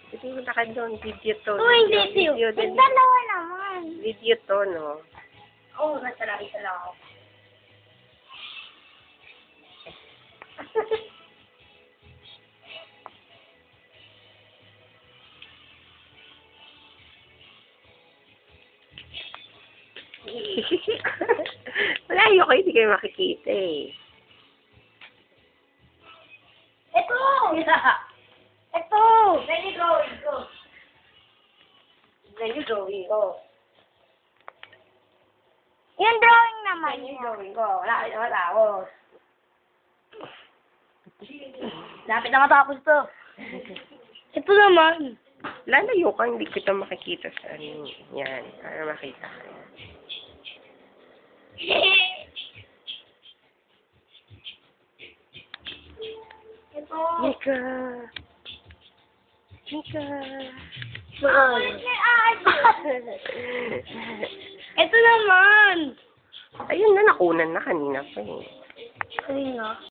Punta ka doon. Video to. Uy, video. Video. Dalawa naman. Video to, no? Oo, nasa lang, isa lang ako. Malayo kayo, hindi kayo makikita eh. Ito! Ito! Ganyan drawing ko. Ganyan drawing ko. Yung drawing naman. Ganyan drawing ko. Wala kayo matapos. Lapit na matapos to. Ito naman. Lalayo ka, hindi kita makikita sa ano. Yan, para makita ka. Ito. Mika! Mika! Saan? Ito naman. Ayun na, nakunan na kanina pa eh. Kanina.